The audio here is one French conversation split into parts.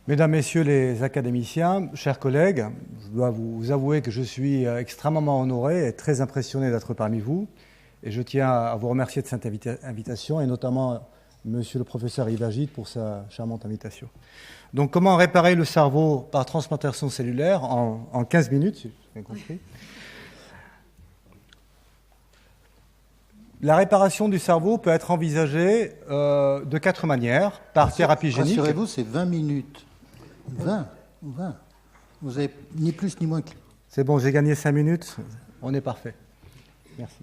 Mesdames, Messieurs les académiciens, chers collègues, je dois vous avouer que je suis extrêmement honoré et très impressionné d'être parmi vous. Et je tiens à vous remercier de cette invitation, et notamment Monsieur le professeur Yves Agide pour sa charmante invitation. Donc, comment réparer le cerveau par transplantation cellulaire en 15 minutes, si j'ai bien compris. La réparation du cerveau peut être envisagée de 4 manières, par thérapie génique. Rassurez-vous, c'est 20 minutes. 20. Vous avez ni plus ni moins que... C'est bon, j'ai gagné 5 minutes, on est parfait. Merci.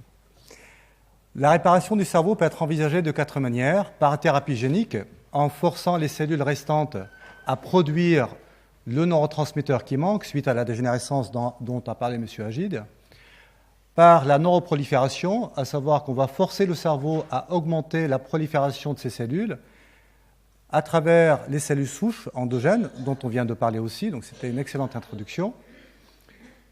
La réparation du cerveau peut être envisagée de 4 manières, par thérapie génique, en forçant les cellules restantes à produire le neurotransmetteur qui manque suite à la dégénérescence dont a parlé M. Agide, par la neuroprolifération, à savoir qu'on va forcer le cerveau à augmenter la prolifération de ces cellules à travers les cellules souches endogènes, dont on vient de parler aussi, donc c'était une excellente introduction.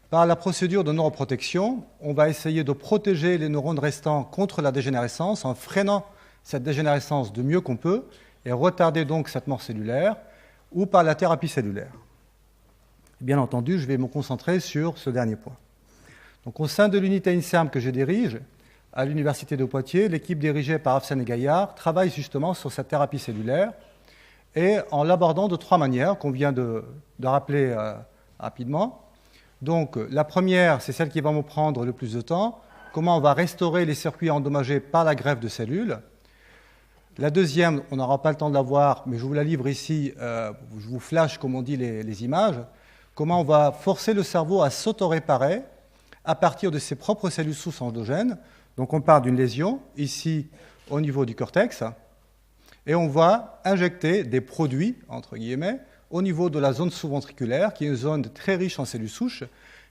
Par la procédure de neuroprotection, on va essayer de protéger les neurones restants contre la dégénérescence en freinant cette dégénérescence du mieux qu'on peut et retarder donc cette mort cellulaire, ou par la thérapie cellulaire. Bien entendu, je vais me concentrer sur ce dernier point. Donc, au sein de l'unité INSERM que je dirige, à l'Université de Poitiers, l'équipe dirigée par Afsane Gaillard travaille justement sur cette thérapie cellulaire et en l'abordant de 3 manières qu'on vient de rappeler rapidement. Donc, la première, c'est celle qui va me prendre le plus de temps, comment on va restaurer les circuits endommagés par la greffe de cellules. La deuxième, on n'aura pas le temps de la voir, mais je vous la livre ici, je vous flash, comme on dit, les images, comment on va forcer le cerveau à s'auto-réparer à partir de ses propres cellules souches endogènes. Donc on part d'une lésion, ici au niveau du cortex, et on va injecter des produits, entre guillemets, au niveau de la zone sous-ventriculaire, qui est une zone très riche en cellules souches,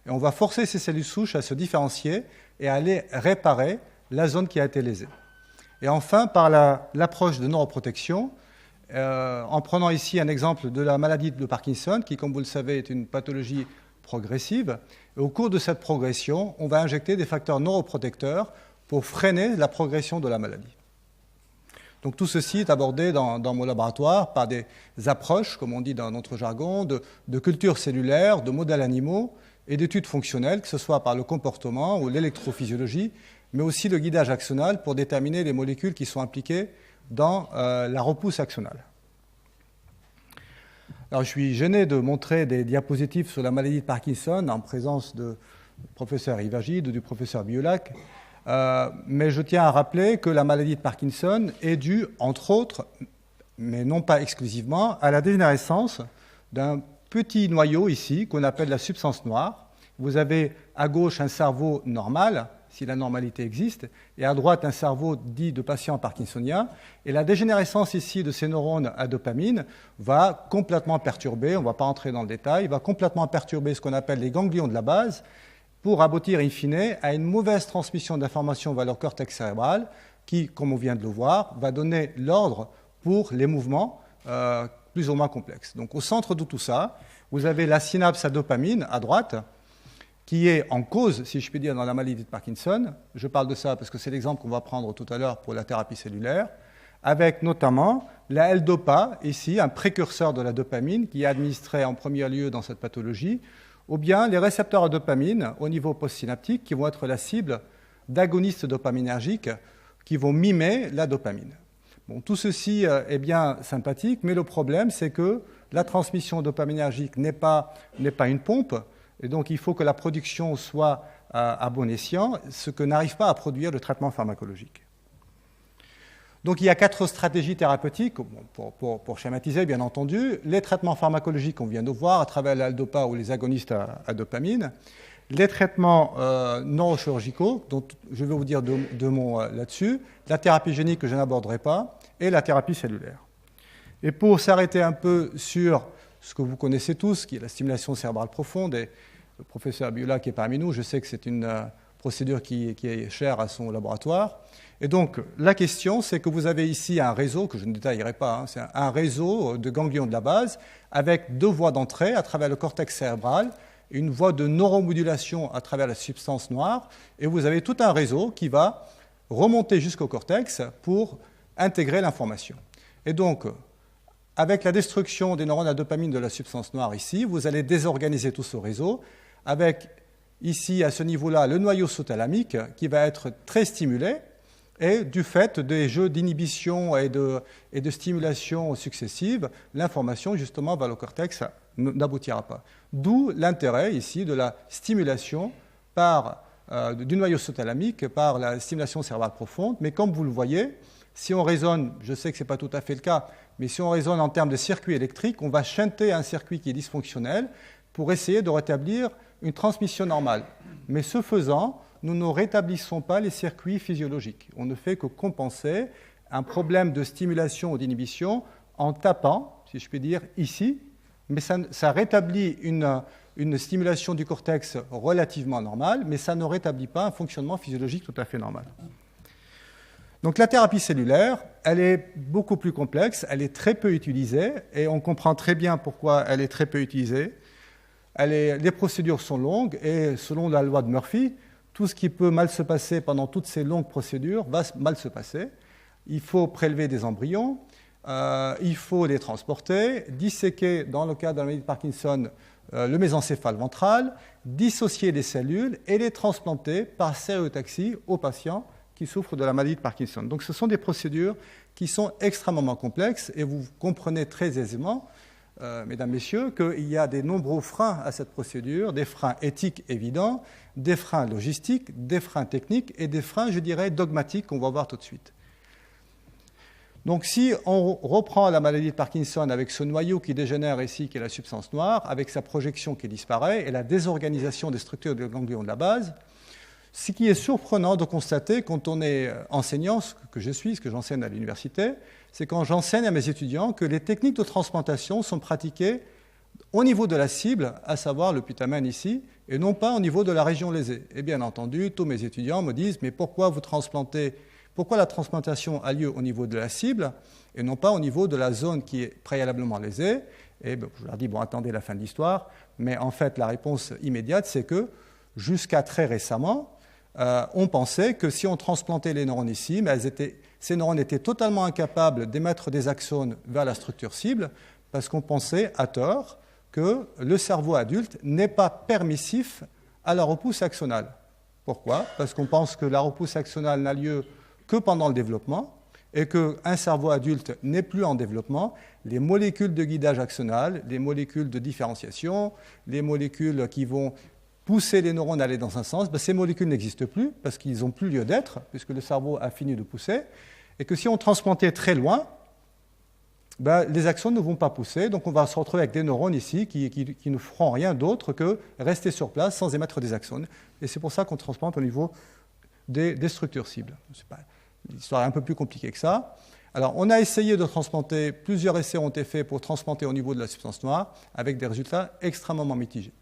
et on va forcer ces cellules souches à se différencier et à aller réparer la zone qui a été lésée. Et enfin, par l'approche de neuroprotection, en prenant ici un exemple de la maladie de Parkinson, qui, comme vous le savez, est une pathologie progressive. Et au cours de cette progression, on va injecter des facteurs neuroprotecteurs pour freiner la progression de la maladie. Donc tout ceci est abordé dans mon laboratoire par des approches, comme on dit dans notre jargon, de culture cellulaire, de modèles animaux et d'études fonctionnelles, que ce soit par le comportement ou l'électrophysiologie, mais aussi le guidage axonal pour déterminer les molécules qui sont impliquées dans la repousse axonale. Alors, je suis gêné de montrer des diapositives sur la maladie de Parkinson en présence du professeur Yves Agide ou du professeur Biolac, mais je tiens à rappeler que la maladie de Parkinson est due, entre autres, mais non pas exclusivement, à la dégénérescence d'un petit noyau ici, qu'on appelle la substance noire. Vous avez à gauche un cerveau normal, si la normalité existe, et à droite un cerveau dit de patient parkinsonien. Et la dégénérescence ici de ces neurones à dopamine va complètement perturber, on ne va pas entrer dans le détail, va complètement perturber ce qu'on appelle les ganglions de la base pour aboutir in fine à une mauvaise transmission d'informations vers leur cortex cérébral qui, comme on vient de le voir, va donner l'ordre pour les mouvements plus ou moins complexes. Donc au centre de tout ça, vous avez la synapse à dopamine à droite, qui est en cause, si je puis dire, dans la maladie de Parkinson. Je parle de ça parce que c'est l'exemple qu'on va prendre tout à l'heure pour la thérapie cellulaire, avec notamment la L-Dopa, ici, un précurseur de la dopamine, qui est administré en premier lieu dans cette pathologie, ou bien les récepteurs à dopamine au niveau postsynaptique, qui vont être la cible d'agonistes dopaminergiques qui vont mimer la dopamine. Bon, tout ceci est bien sympathique, mais le problème, c'est que la transmission dopaminergique n'est pas une pompe, et donc, il faut que la production soit à bon escient, ce que n'arrive pas à produire le traitement pharmacologique. Donc, il y a 4 stratégies thérapeutiques, pour schématiser, bien entendu. Les traitements pharmacologiques qu'on vient de voir à travers l'L-Dopa ou les agonistes à dopamine. Les traitements neurochirurgicaux, dont je vais vous dire 2 mots là-dessus. La thérapie génique que je n'aborderai pas, et la thérapie cellulaire. Et pour s'arrêter un peu sur ce que vous connaissez tous, qui est la stimulation cérébrale profonde, et le professeur Biolac qui est parmi nous, je sais que c'est une procédure qui est chère à son laboratoire. Et donc, la question, c'est que vous avez ici un réseau, que je ne détaillerai pas, c'est un réseau de ganglions de la base, avec 2 voies d'entrée à travers le cortex cérébral, une voie de neuromodulation à travers la substance noire, et vous avez tout un réseau qui va remonter jusqu'au cortex pour intégrer l'information. Et donc, avec la destruction des neurones à dopamine de la substance noire ici, vous allez désorganiser tout ce réseau, avec ici, à ce niveau-là, le noyau sous-thalamique qui va être très stimulé, et du fait des jeux d'inhibition et de stimulation successives, l'information, justement, vers le cortex n'aboutira pas. D'où l'intérêt, ici, de la stimulation du noyau sous-thalamique par la stimulation cérébrale profonde. Mais comme vous le voyez, si on raisonne, je sais que ce n'est pas tout à fait le cas, mais si on raisonne en termes de circuit électrique, on va shunter un circuit qui est dysfonctionnel pour essayer de rétablir une transmission normale. Mais ce faisant, nous ne rétablissons pas les circuits physiologiques. On ne fait que compenser un problème de stimulation ou d'inhibition en tapant, si je puis dire, ici, mais ça rétablit une stimulation du cortex relativement normale, mais ça ne rétablit pas un fonctionnement physiologique tout à fait normal. Donc la thérapie cellulaire, elle est beaucoup plus complexe, elle est très peu utilisée, et on comprend très bien pourquoi elle est très peu utilisée. Les procédures sont longues, et selon la loi de Murphy, tout ce qui peut mal se passer pendant toutes ces longues procédures va mal se passer. Il faut prélever des embryons, il faut les transporter, disséquer, dans le cas de la maladie de Parkinson, le mésencéphale ventral, dissocier les cellules et les transplanter par stéréotaxie aux patients qui souffrent de la maladie de Parkinson. Donc ce sont des procédures qui sont extrêmement complexes, et vous comprenez très aisément, mesdames, messieurs, qu'il y a des nombreux freins à cette procédure, des freins éthiques évidents, des freins logistiques, des freins techniques et des freins, je dirais, dogmatiques qu'on va voir tout de suite. Donc si on reprend la maladie de Parkinson avec ce noyau qui dégénère ici, qui est la substance noire, avec sa projection qui disparaît et la désorganisation des structures des ganglions de la base, ce qui est surprenant de constater quand on est enseignant, ce que je suis, ce que j'enseigne à l'université, c'est quand j'enseigne à mes étudiants que les techniques de transplantation sont pratiquées au niveau de la cible, à savoir le putamen ici, et non pas au niveau de la région lésée. Et bien entendu, tous mes étudiants me disent « mais pourquoi la transplantation a lieu au niveau de la cible et non pas au niveau de la zone qui est préalablement lésée ?» Et je leur dis « bon, attendez la fin de l'histoire », mais en fait, la réponse immédiate, c'est que jusqu'à très récemment, on pensait que si on transplantait les neurones ici, mais ces neurones étaient totalement incapables d'émettre des axones vers la structure cible, parce qu'on pensait, à tort, que le cerveau adulte n'est pas permissif à la repousse axonale. Pourquoi ? Parce qu'on pense que la repousse axonale n'a lieu que pendant le développement, et qu'un cerveau adulte n'est plus en développement. Les molécules de guidage axonal, les molécules de différenciation, les molécules qui vont pousser les neurones à aller dans un sens, ces molécules n'existent plus parce qu'ils n'ont plus lieu d'être, puisque le cerveau a fini de pousser, et que si on transplantait très loin, les axones ne vont pas pousser, donc on va se retrouver avec des neurones ici qui ne feront rien d'autre que rester sur place sans émettre des axones. Et c'est pour ça qu'on transplante au niveau des structures cibles. L'histoire est un peu plus compliquée que ça. Alors, on a essayé de transplanter, plusieurs essais ont été faits pour transplanter au niveau de la substance noire, avec des résultats extrêmement mitigés.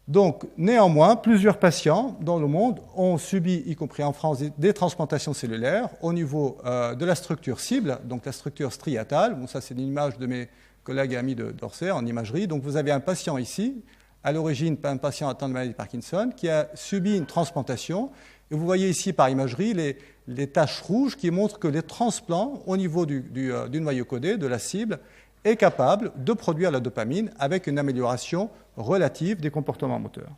Donc, néanmoins, plusieurs patients dans le monde ont subi, y compris en France, des transplantations cellulaires au niveau de la structure cible, donc la structure striatale. Bon, ça, c'est une image de mes collègues et amis d'Orsay en imagerie. Donc, vous avez un patient ici, à l'origine, un patient atteint de maladie de Parkinson, qui a subi une transplantation. Et vous voyez ici, par imagerie, les taches rouges qui montrent que les transplants au niveau du noyau codé, de la cible, est capable de produire la dopamine avec une amélioration relative des comportements moteurs.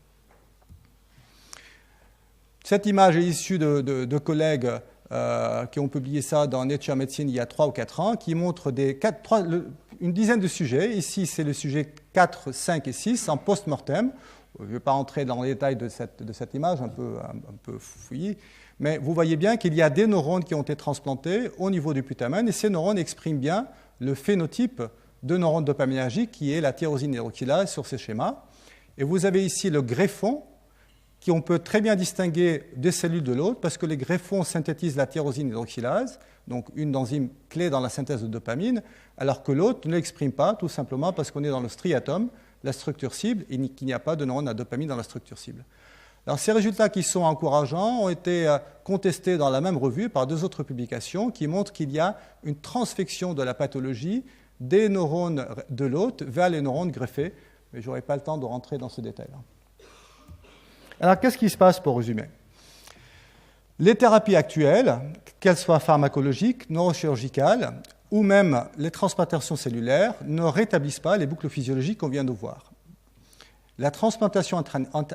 Cette image est issue de collègues qui ont publié ça dans Nature Medicine il y a 3 ou 4 ans, qui montrent une dizaine de sujets. Ici, c'est le sujet 4, 5 et 6 en post-mortem. Je ne vais pas rentrer dans les détails de cette image un peu fouillie, mais vous voyez bien qu'il y a des neurones qui ont été transplantés au niveau du putamen, et ces neurones expriment bien le phénotype de neurones dopaminergiques qui est la tyrosine hydroxylase sur ces schémas. Et vous avez ici le greffon, qu'on peut très bien distinguer des cellules de l'autre, parce que les greffons synthétisent la tyrosine hydroxylase, donc une enzyme clé dans la synthèse de dopamine, alors que l'autre ne l'exprime pas, tout simplement parce qu'on est dans le striatum, la structure cible, et qu'il n'y a pas de neurones à dopamine dans la structure cible. Alors, ces résultats qui sont encourageants ont été contestés dans la même revue par 2 autres publications qui montrent qu'il y a une transfection de la pathologie des neurones de l'hôte vers les neurones greffés, mais je n'aurai pas le temps de rentrer dans ce détail-là. Alors, qu'est-ce qui se passe pour résumer ? Les thérapies actuelles, qu'elles soient pharmacologiques, neurochirurgicales, ou même les transplantations cellulaires ne rétablissent pas les boucles physiologiques qu'on vient de voir. La transplantation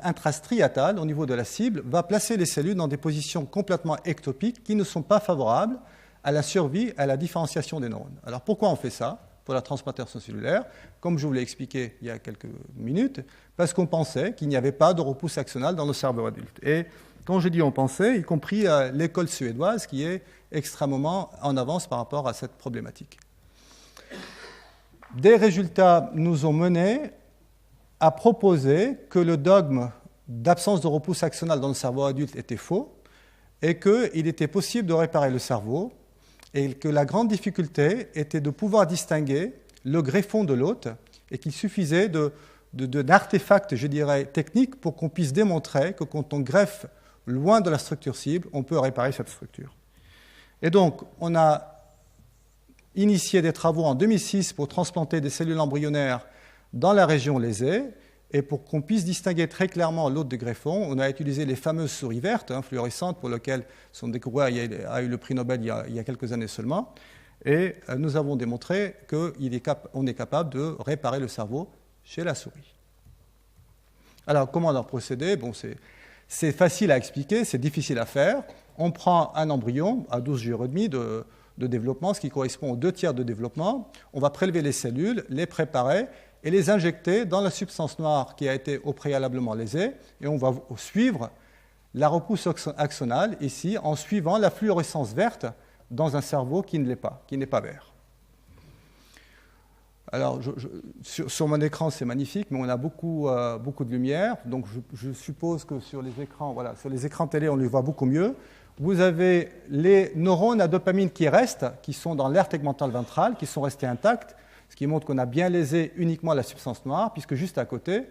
intrastriatale au niveau de la cible va placer les cellules dans des positions complètement ectopiques qui ne sont pas favorables à la survie, à la différenciation des neurones. Alors pourquoi on fait ça pour la transplantation cellulaire? Comme je vous l'ai expliqué il y a quelques minutes, parce qu'on pensait qu'il n'y avait pas de repousse axonale dans le cerveau adulte. Et quand je dis on pensait, y compris l'école suédoise qui est extrêmement en avance par rapport à cette problématique. Des résultats nous ont menés à proposer que le dogme d'absence de repousse axonale dans le cerveau adulte était faux et qu'il était possible de réparer le cerveau et que la grande difficulté était de pouvoir distinguer le greffon de l'hôte et qu'il suffisait d'artefacts, je dirais, techniques pour qu'on puisse démontrer que quand on greffe loin de la structure cible, on peut réparer cette structure. Et donc, on a initié des travaux en 2006 pour transplanter des cellules embryonnaires dans la région lésée, et pour qu'on puisse distinguer très clairement l'hôte de greffon, on a utilisé les fameuses souris vertes, fluorescentes, pour lesquelles son découvreur a eu le prix Nobel il y a quelques années seulement, et nous avons démontré qu'on est capable de réparer le cerveau chez la souris. Alors, comment on a procédé? Bon, c'est facile à expliquer, c'est difficile à faire. On prend un embryon à 12 jours et demi de développement, ce qui correspond aux 2/3 de développement. On va prélever les cellules, les préparer et les injecter dans la substance noire qui a été au préalablement lésée. Et on va suivre la repousse axonale ici en suivant la fluorescence verte dans un cerveau qui ne l'est pas, qui n'est pas vert. Alors, sur mon écran, c'est magnifique, mais on a beaucoup de lumière. Donc, je suppose que sur les écrans télé, on les voit beaucoup mieux. Vous avez les neurones à dopamine qui restent, qui sont dans l'aire tegmentale ventrale, qui sont restés intacts, ce qui montre qu'on a bien lésé uniquement la substance noire, puisque juste à côté,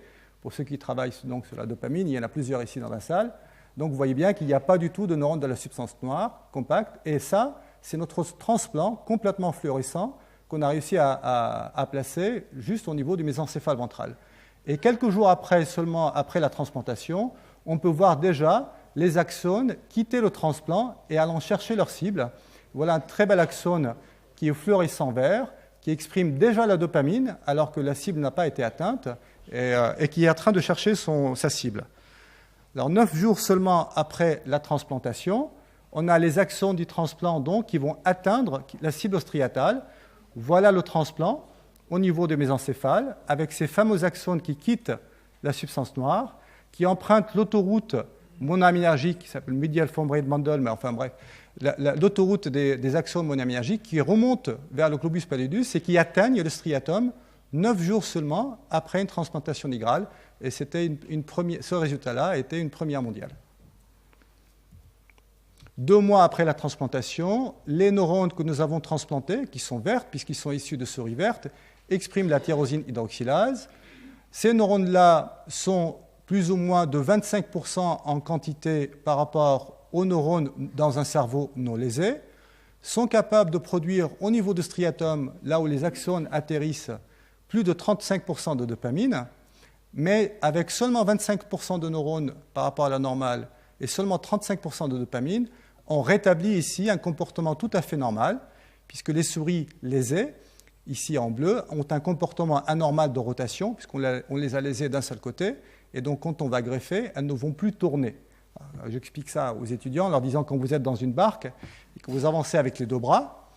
pour ceux qui travaillent donc sur la dopamine, il y en a plusieurs ici dans la salle. Donc, vous voyez bien qu'il n'y a pas du tout de neurones de la substance noire compacte. Et ça, c'est notre transplant complètement fluorescent qu'on a réussi à placer juste au niveau du mésencéphale ventral. Et quelques jours seulement après la transplantation, on peut voir déjà les axones quitter le transplant et allant chercher leur cible. Voilà un très bel axone qui est fluorescent vert, qui exprime déjà la dopamine alors que la cible n'a pas été atteinte et qui est en train de chercher sa cible. Alors 9 jours seulement après la transplantation, on a les axones du transplant donc, qui vont atteindre la cible striatale. Voilà le transplant au niveau du mésencéphale, avec ces fameux axones qui quittent la substance noire, qui empruntent l'autoroute monoaminergique qui s'appelle medial fombrate Mandel, mais enfin bref, l'autoroute des axones monoaminergiques qui remontent vers le globus pallidus et qui atteignent le striatum 9 jours seulement après une transplantation nigrale. Et ce résultat-là a été une première mondiale. 2 mois après la transplantation, les neurones que nous avons transplantés, qui sont vertes, puisqu'ils sont issus de souris vertes, expriment la tyrosine hydroxylase. Ces neurones-là sont plus ou moins de 25% en quantité par rapport aux neurones dans un cerveau non lésé, sont capables de produire au niveau du striatum, là où les axones atterrissent, plus de 35% de dopamine, mais avec seulement 25% de neurones par rapport à la normale et seulement 35% de dopamine, on rétablit ici un comportement tout à fait normal, puisque les souris lésées, ici en bleu, ont un comportement anormal de rotation, puisqu'on les a lésées d'un seul côté, et donc quand on va greffer, elles ne vont plus tourner. J'explique ça aux étudiants en leur disant quand vous êtes dans une barque et que vous avancez avec les 2 bras,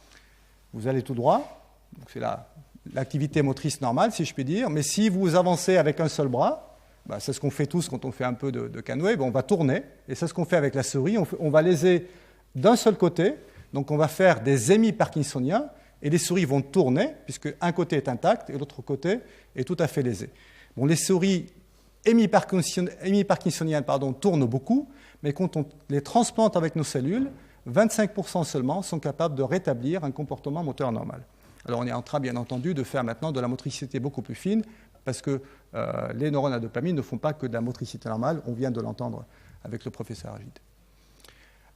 vous allez tout droit, donc c'est l'activité motrice normale, si je puis dire, mais si vous avancez avec un seul bras, c'est ce qu'on fait tous quand on fait un peu de canoë, on va tourner, et c'est ce qu'on fait avec la souris, on va léser d'un seul côté, donc on va faire des hémiparkinsoniens, et les souris vont tourner, puisque un côté est intact et l'autre côté est tout à fait lésé. Bon, les souris hémiparkinsoniennes tournent beaucoup, mais quand on les transplante avec nos cellules, 25% seulement sont capables de rétablir un comportement moteur normal. Alors on est en train, bien entendu, de faire maintenant de la motricité beaucoup plus fine, parce que les neurones à dopamine ne font pas que de la motricité normale, on vient de l'entendre avec le professeur Agid.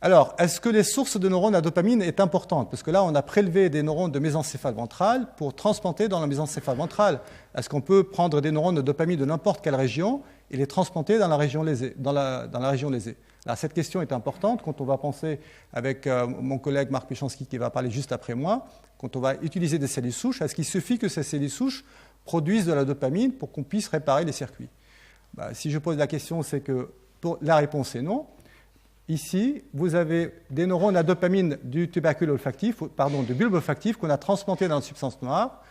Alors, est-ce que les sources de neurones à dopamine est importante? Parce que là, on a prélevé des neurones de mésencéphale ventral pour transplanter dans le mésencéphale ventral. Est-ce qu'on peut prendre des neurones de dopamine de n'importe quelle région et les transplanter dans la région lésée, Alors, cette question est importante quand on va penser avec mon collègue Marc Péchanski qui va parler juste après moi, quand on va utiliser des cellules souches, est-ce qu'il suffit que ces cellules souches produisent de la dopamine pour qu'on puisse réparer les circuits? Si je pose la question, c'est que la réponse est non. Ici, vous avez des neurones à dopamine du tubercule olfactif, du bulbe olfactif qu'on a transplanté dans la substance noire.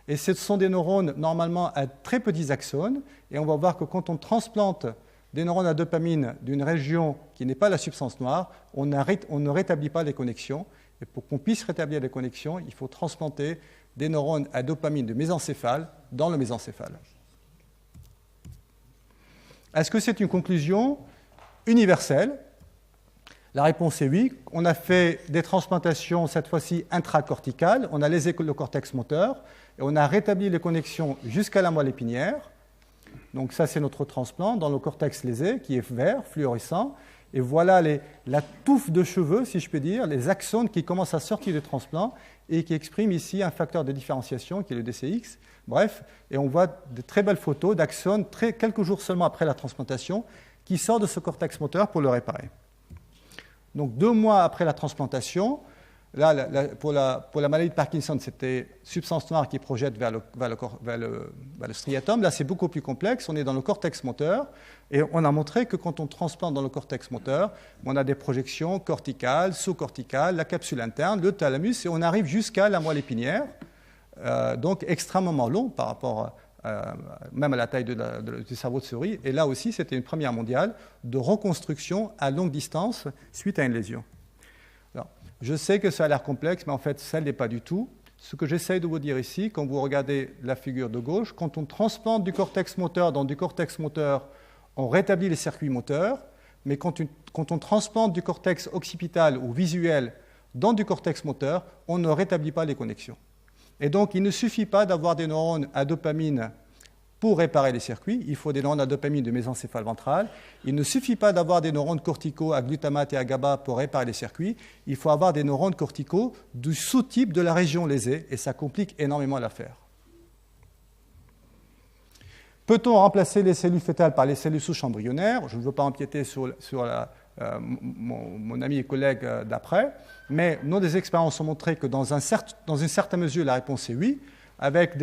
Et ce sont des neurones normalement à très petits axones. Et on va voir que quand on transplante des neurones à dopamine d'une région qui n'est pas la substance noire, on ne rétablit pas les connexions. Et pour qu'on puisse rétablir les connexions, il faut transplanter des neurones à dopamine de mésencéphale dans le mésencéphale. Est-ce que c'est une conclusion universelle? La réponse est oui. On a fait des transplantations, cette fois-ci intracorticales. On a lésé le cortex moteur et on a rétabli les connexions jusqu'à la moelle épinière. Donc ça, c'est notre transplant dans le cortex lésé qui est vert, fluorescent. Et voilà la touffe de cheveux, si je peux dire, les axones qui commencent à sortir du transplant et qui expriment ici un facteur de différenciation qui est le DCX. Bref, et on voit de très belles photos d'axones quelques jours seulement après la transplantation qui sortent de ce cortex moteur pour le réparer. Donc 2 mois après la transplantation, là, pour la maladie de Parkinson, c'était substance noire qui projette vers le striatum. Là, c'est beaucoup plus complexe. On est dans le cortex moteur et on a montré que quand on transplante dans le cortex moteur, on a des projections corticales, sous-corticales, la capsule interne, le thalamus et on arrive jusqu'à la moelle épinière. Donc extrêmement long par rapport même à la taille du cerveau de souris. Et là aussi, c'était une première mondiale de reconstruction à longue distance suite à une lésion. Alors, je sais que ça a l'air complexe, mais en fait, ça ne l'est pas du tout. Ce que j'essaie de vous dire ici, quand vous regardez la figure de gauche, quand on transplante du cortex moteur dans du cortex moteur, on rétablit les circuits moteurs, mais quand on transplante du cortex occipital ou visuel dans du cortex moteur, on ne rétablit pas les connexions. Et donc, il ne suffit pas d'avoir des neurones à dopamine pour réparer les circuits. Il faut des neurones à dopamine de mésencéphale ventrale. Il ne suffit pas d'avoir des neurones corticaux à glutamate et à GABA pour réparer les circuits. Il faut avoir des neurones corticaux du sous-type de la région lésée, et ça complique énormément l'affaire. Peut-on remplacer les cellules fœtales par les cellules souches embryonnaires? Je ne veux pas empiéter sur mon ami et collègue d'après, mais nos expériences ont montré que dans une certaine mesure, la réponse est oui. Avec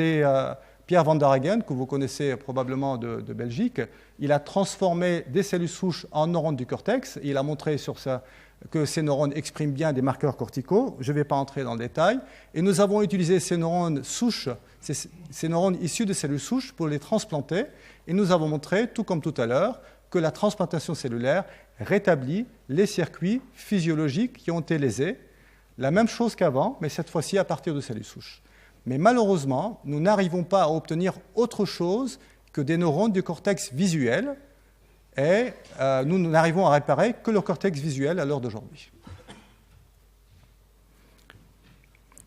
Pierre van der Hagen, que vous connaissez probablement de Belgique, il a transformé des cellules souches en neurones du cortex. Il a montré sur ça que ces neurones expriment bien des marqueurs corticaux. Je ne vais pas entrer dans le détail. Et nous avons utilisé ces neurones souches, ces neurones issus de cellules souches, pour les transplanter. Et nous avons montré, tout comme tout à l'heure, que la transplantation cellulaire rétablit les circuits physiologiques qui ont été lésés. La même chose qu'avant, mais cette fois-ci à partir de cellules souches. Mais malheureusement, nous n'arrivons pas à obtenir autre chose que des neurones du cortex visuel, et nous n'arrivons à réparer que le cortex visuel à l'heure d'aujourd'hui.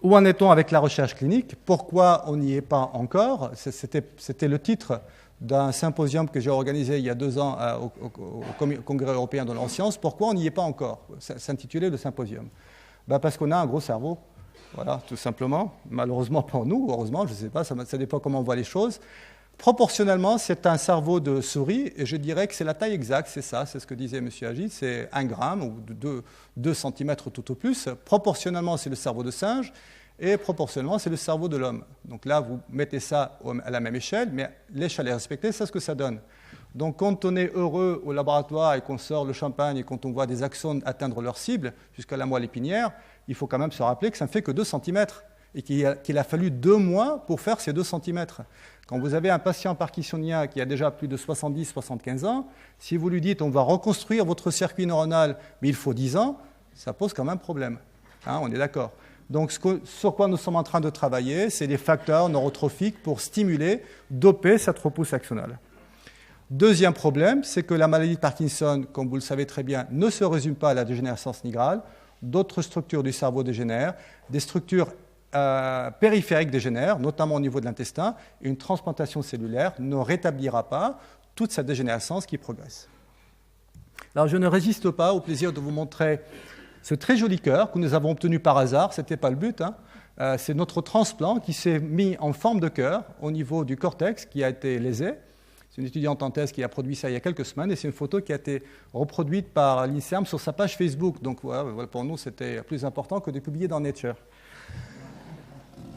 Où en est-on avec la recherche clinique? Pourquoi on n'y est pas encore? C'était le titre d'un symposium que j'ai organisé il y a 2 ans au Congrès européen de la science. Pourquoi on n'y est pas encore? Ça s'intitulait le symposium. Parce qu'on a un gros cerveau, voilà, tout simplement. Malheureusement pour nous, heureusement, je ne sais pas, ça dépend comment on voit les choses. Proportionnellement, c'est un cerveau de souris, et je dirais que c'est la taille exacte, c'est ça, c'est ce que disait M. Agit, c'est 1 gramme ou 2 cm tout au plus. Proportionnellement, c'est le cerveau de singe, et proportionnellement, c'est le cerveau de l'homme. Donc là, vous mettez ça à la même échelle, mais l'échelle est respectée, c'est ce que ça donne. Donc quand on est heureux au laboratoire et qu'on sort le champagne et quand on voit des axones atteindre leur cible jusqu'à la moelle épinière, il faut quand même se rappeler que ça ne fait que 2 cm et qu'il a fallu 2 mois pour faire ces 2 cm. Quand vous avez un patient parkinsonien qui a déjà plus de 70-75 ans, si vous lui dites on va reconstruire votre circuit neuronal, mais il faut 10 ans, ça pose quand même problème. Hein, on est d'accord. Donc sur quoi nous sommes en train de travailler, c'est des facteurs neurotrophiques pour stimuler, doper cette repousse axonale. Deuxième problème, c'est que la maladie de Parkinson, comme vous le savez très bien, ne se résume pas à la dégénérescence nigrale. D'autres structures du cerveau dégénèrent, des structures périphériques dégénèrent, notamment au niveau de l'intestin. Une transplantation cellulaire ne rétablira pas toute cette dégénérescence qui progresse. Alors je ne résiste pas au plaisir de vous montrer ce très joli cœur que nous avons obtenu par hasard, ce n'était pas le but, hein. C'est notre transplant qui s'est mis en forme de cœur au niveau du cortex qui a été lésé. C'est une étudiante en thèse qui a produit ça il y a quelques semaines et c'est une photo qui a été reproduite par l'INSERM sur sa page Facebook. Donc voilà, pour nous, c'était plus important que de publier dans Nature.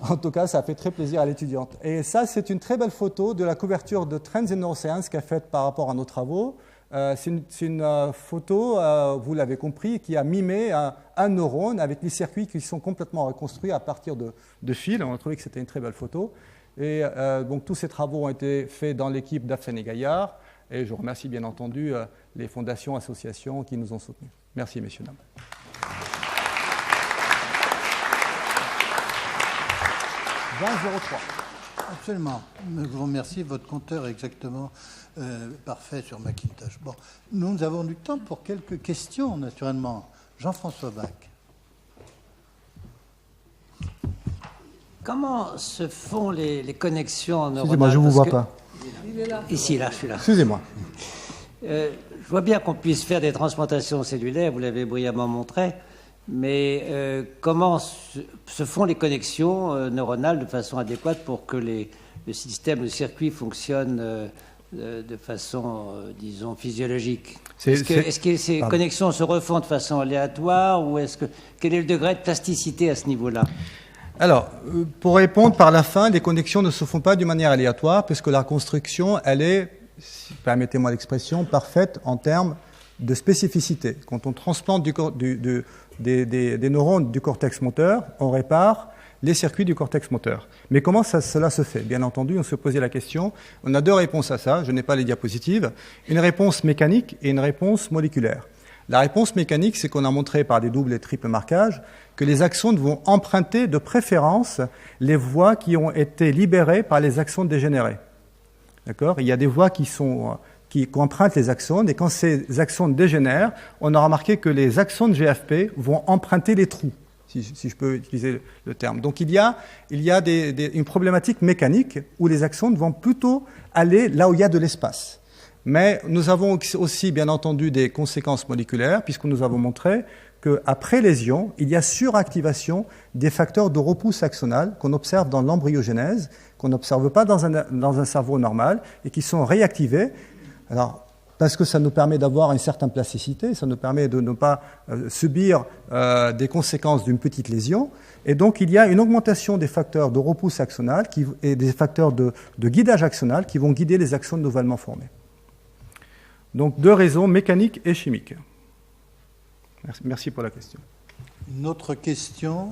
En tout cas, ça a fait très plaisir à l'étudiante. Et ça, c'est une très belle photo de la couverture de Trends in Neuroscience qu'a faite par rapport à nos travaux. C'est une photo, vous l'avez compris, qui a mimé un neurone avec les circuits qui sont complètement reconstruits à partir de fils. On a trouvé que c'était une très belle photo. Et donc tous ces travaux ont été faits dans l'équipe d'Afsane et Gaillard. Et je remercie bien entendu les fondations, associations qui nous ont soutenus. Merci, messieurs, dames. Absolument. Je vous remercie. Votre compteur est exactement parfait sur Macintosh. Bon, nous avons du temps pour quelques questions, naturellement. Jean-François Bach. Comment se font les connexions neuronales? Excusez-moi, je ne vous vois pas. Ici, là, je suis là. Excusez-moi. Je vois bien qu'on puisse faire des transplantations cellulaires, vous l'avez brillamment montré, mais comment se font les connexions neuronales de façon adéquate pour que le système, le circuit fonctionne de façon, disons, physiologique? Est-ce que ces connexions se refont de façon aléatoire ou quel est le degré de plasticité à ce niveau-là? Alors, pour répondre par la fin, les connexions ne se font pas d'une manière aléatoire puisque la construction, elle est, permettez-moi l'expression, parfaite en termes de spécificité. Quand on transplante des neurones du cortex moteur, on répare les circuits du cortex moteur. Mais comment cela se fait? Bien entendu, on se posait la question. On a deux réponses à ça, je n'ai pas les diapositives. Une réponse mécanique et une réponse moléculaire. La réponse mécanique, c'est qu'on a montré par des doubles et triples marquages que les axones vont emprunter de préférence les voies qui ont été libérées par les axones dégénérés. D'accord? Il y a des voies qui empruntent les axones, et quand ces axones dégénèrent, on a remarqué que les axones GFP vont emprunter les trous, si je peux utiliser le terme. Donc il y a une problématique mécanique où les axones vont plutôt aller là où il y a de l'espace. Mais nous avons aussi, bien entendu, des conséquences moléculaires, puisque nous avons montré qu'après lésion, il y a suractivation des facteurs de repousse axonale qu'on observe dans l'embryogénèse, qu'on n'observe pas dans un cerveau normal, et qui sont réactivés. Alors, parce que ça nous permet d'avoir une certaine plasticité, ça nous permet de ne pas subir des conséquences d'une petite lésion. Et donc, il y a une augmentation des facteurs de repousse axonale et des facteurs de guidage axonal qui vont guider les axones nouvellement formés. Donc, deux raisons mécaniques et chimiques. Merci pour la question. Une autre question?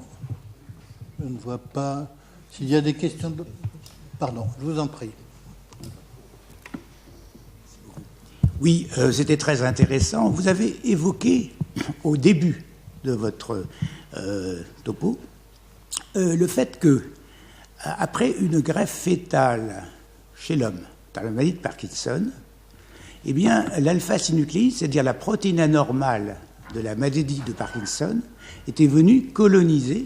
Je ne vois pas. S'il y a des questions... Pardon, je vous en prie. Oui, c'était très intéressant. Vous avez évoqué au début de votre topo le fait que, après une greffe fétale chez l'homme, dans la maladie de Parkinson, eh bien, l'alpha-synucléine, c'est-à-dire la protéine anormale de la maladie de Parkinson, était venue coloniser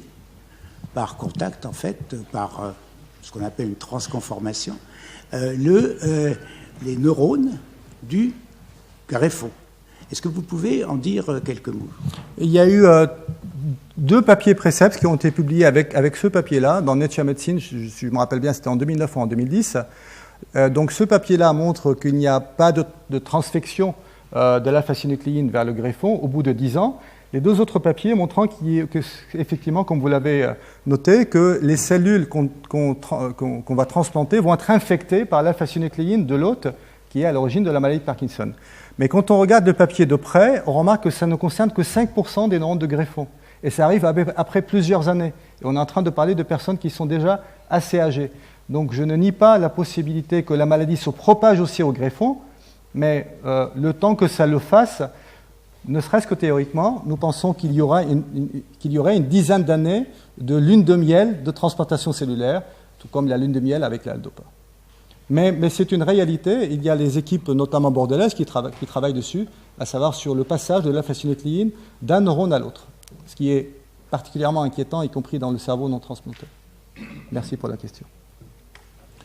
par contact, en fait, par ce qu'on appelle une transconformation, les neurones du greffon. Est-ce que vous pouvez en dire quelques mots? Il y a eu deux papiers précepts qui ont été publiés avec ce papier-là dans Nature Medicine, je me rappelle bien, c'était en 2009 ou en 2010. Donc ce papier-là montre qu'il n'y a pas de transfection de l'alpha-synucléine vers le greffon au bout de 10 ans. Les deux autres papiers montrant qu'effectivement, comme vous l'avez noté, que les cellules qu'on va transplanter vont être infectées par l'alpha-synucléine de l'hôte qui est à l'origine de la maladie de Parkinson. Mais quand on regarde le papier de près, on remarque que ça ne concerne que 5% des neurones de greffon. Et ça arrive après plusieurs années. Et on est en train de parler de personnes qui sont déjà assez âgées. Donc je ne nie pas la possibilité que la maladie se propage aussi au greffon, mais le temps que ça le fasse, ne serait-ce que théoriquement, nous pensons qu'il y aurait une dizaine d'années de lune de miel de transplantation cellulaire, tout comme la lune de miel avec la L-Dopa. Mais c'est une réalité. Il y a les équipes, notamment bordelaises, qui travaillent dessus, à savoir sur le passage de l'alpha-synucléine d'un neurone à l'autre, ce qui est particulièrement inquiétant, y compris dans le cerveau non transplanté. Merci pour la question.